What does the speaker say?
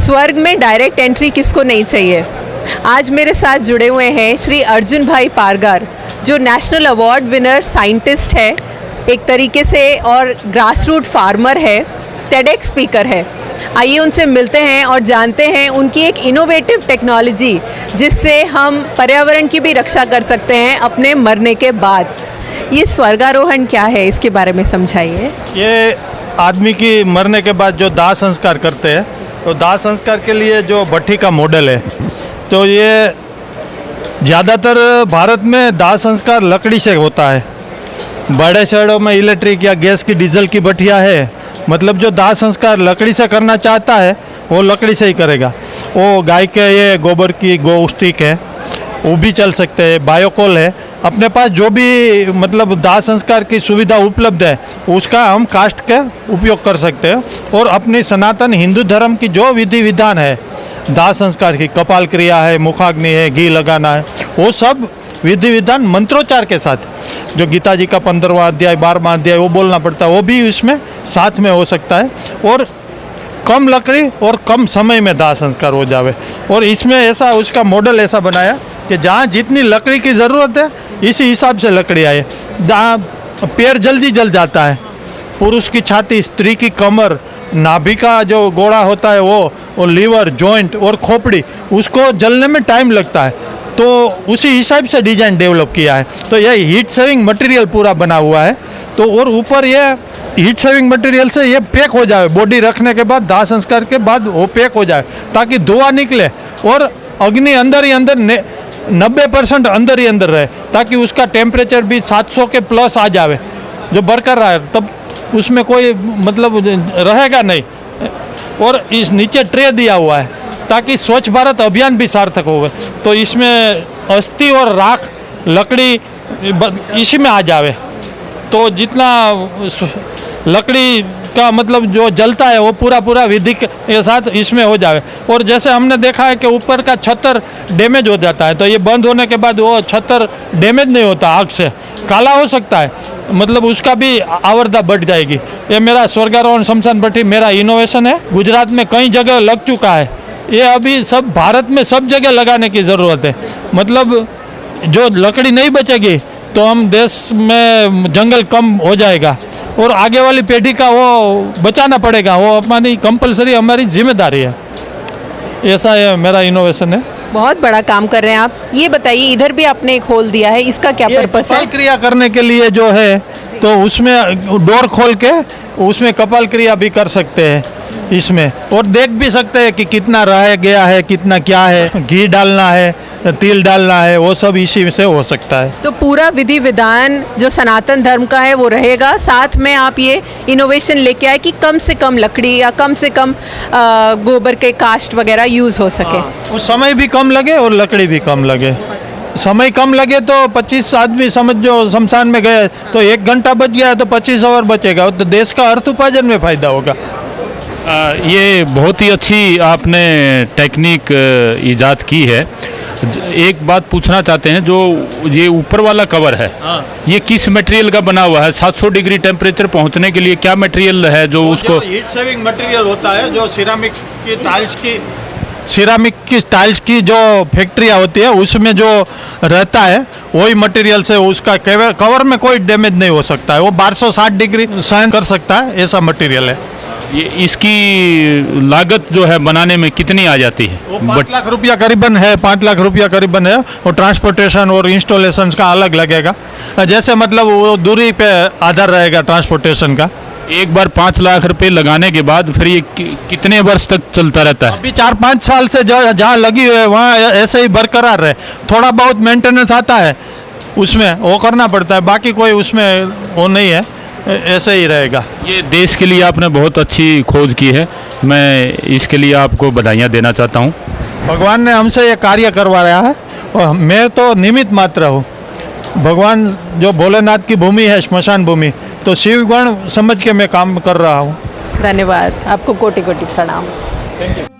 स्वर्ग में direct entry किसको नहीं चाहिए। आज मेरे साथ जुड़े हुए हैं श्री अर्जुन भाई पारगार, जो नेशनल अवार्ड विनर साइंटिस्ट है एक तरीके से, और ग्रास रूट फार्मर है, टेडेक्स स्पीकर है। आइए उनसे मिलते हैं और जानते हैं उनकी एक इनोवेटिव टेक्नोलॉजी जिससे हम पर्यावरण की भी रक्षा कर सकते हैं अपने मरने के बाद। ये स्वर्गारोहण क्या है, इसके बारे में समझाइए। ये आदमी की मरने के बाद जो दाह संस्कार करते हैं, तो दाह संस्कार के लिए जो भट्ठी का मॉडल है, तो ये ज़्यादातर भारत में दाह संस्कार लकड़ी से होता है। बड़े शहरों में इलेक्ट्रिक या गैस की डीजल की भट्टियाँ है, मतलब जो दाह संस्कार लकड़ी से करना चाहता है वो लकड़ी से ही करेगा। वो गाय के ये गोबर की गोष्टिक है, वो भी चल सकते हैं, बायोकोल है। अपने पास जो भी मतलब दाह संस्कार की सुविधा उपलब्ध है उसका हम कास्ट का उपयोग कर सकते हैं। और अपनी सनातन हिंदू धर्म की जो विधि विधान है दाह संस्कार की, कपाल क्रिया है, मुखाग्नि है, घी लगाना है, वो सब विधि विधान मंत्रोच्चार के साथ, जो गीता जी का 15वां अध्याय 12वां अध्याय वो बोलना पड़ता है, वो भी इसमें साथ में हो सकता है। और कम लकड़ी और कम समय में दाह संस्कार हो जावे। और इसमें ऐसा उसका मॉडल ऐसा बनाया कि जहाँ जितनी लकड़ी की ज़रूरत है इसी हिसाब से लकड़ी आए। पैर जल्दी जल जाता है, पुरुष की छाती, स्त्री की कमर, नाभि का जो गोड़ा होता है वो लीवर, जॉइंट और खोपड़ी, उसको जलने में टाइम लगता है। तो उसी हिसाब से डिज़ाइन डेवलप किया है। तो यह हीट सेविंग मटेरियल पूरा बना हुआ है। तो और ऊपर ये हीट सेविंग मटेरियल से ये पैक हो जाए, बॉडी रखने के बाद दाह संस्कार के बाद वो पैक हो जाए ताकि धुआं निकले और अग्नि अंदर ही अंदर 90% अंदर ही अंदर रहे, ताकि उसका टेम्परेचर भी 700 के प्लस आ जावे, जो बरकरार है, तब उसमें कोई मतलब रहेगा नहीं। और इस नीचे ट्रे दिया हुआ है ताकि स्वच्छ भारत अभियान भी सार्थक होगा। तो इसमें अस्थि और राख लकड़ी इसी में आ जावे, तो जितना लकड़ी का मतलब जो जलता है वो पूरा विधि के साथ इसमें हो जावे। और जैसे हमने देखा है कि ऊपर का छतर डैमेज हो जाता है, तो ये बंद होने के बाद वो छतर डैमेज नहीं होता, आग से काला हो सकता है, मतलब उसका भी आवर्ता बढ़ जाएगी। ये मेरा स्वर्गारोहण शमशान भट्टी मेरा इनोवेशन है, गुजरात में कई जगह लग चुका है। ये अभी सब भारत में सब जगह लगाने की ज़रूरत है। मतलब जो लकड़ी नहीं बचेगी तो हम देश में जंगल कम हो जाएगा और आगे वाली पीढ़ी का वो बचाना पड़ेगा, वो हमारी कंपलसरी हमारी जिम्मेदारी है। ऐसा है मेरा इनोवेशन है। बहुत बड़ा काम कर रहे हैं आप। ये बताइए, इधर भी आपने खोल दिया है, इसका क्या पर्पस है? कपाल क्रिया करने के लिए जो है, तो उसमें डोर खोल के उसमें कपाल क्रिया भी कर सकते हैं इसमें, और देख भी सकते हैं कि कितना रह गया है, कितना क्या है, घी डालना है, तिल डालना है, वो सब इसी से हो सकता है। तो पूरा विधि विधान जो सनातन धर्म का है वो रहेगा, साथ में आप ये इनोवेशन लेके आए कि कम से कम लकड़ी या कम से कम गोबर के कास्ट वगैरह यूज़ हो सके। उस समय भी कम लगे और लकड़ी भी कम लगे। समय कम लगे तो 25 आदमी समझ जो शमशान में गए तो 1 घंटा बच गया तो 25 आवर बचेगा, तो देश का अर्थ उपार्जन में फ़ायदा होगा। ये बहुत ही अच्छी आपने टेक्निक ईजाद की है। एक बात पूछना चाहते हैं, जो ये ऊपर वाला कवर है, ये किस मटेरियल का बना हुआ है? 700 डिग्री टेम्परेचर पहुंचने के लिए क्या मटेरियल है जो उसको? हीट सेविंग मटेरियल होता है, जो सिरामिक की टाइल्स की जो फैक्ट्रियाँ होती है उसमें जो रहता है वही मटेरियल से उसका कवर में कोई डैमेज नहीं हो सकता है। वो 1260 डिग्री सहन कर सकता है, ऐसा मटेरियल है। ये इसकी लागत जो है बनाने में कितनी आ जाती है? वो 5 लाख रुपया करीबन है, 5 लाख रुपया करीबन है। और ट्रांसपोर्टेशन और इंस्टॉलेशन का अलग लगेगा, जैसे मतलब वो दूरी पे आधार रहेगा ट्रांसपोर्टेशन का। एक बार 5 लाख रुपए लगाने के बाद फिर ये कितने वर्ष तक चलता रहता है? अभी 4-5 साल से जहाँ लगी हुई है वहाँ ऐसे ही बरकरार रहे। थोड़ा बहुत मेंटेनेंस आता है उसमें, वो करना पड़ता है, बाकी कोई उसमें वो नहीं है, ऐसे ही रहेगा। ये देश के लिए आपने बहुत अच्छी खोज की है, मैं इसके लिए आपको बधाइयाँ देना चाहता हूँ। भगवान ने हमसे ये कार्य करवाया है और मैं तो निमित्त मात्र हूँ। भगवान जो भोलेनाथ की भूमि है श्मशान भूमि, तो शिवगण समझ के मैं काम कर रहा हूँ। धन्यवाद, आपको कोटि कोटि प्रणाम। Thank you.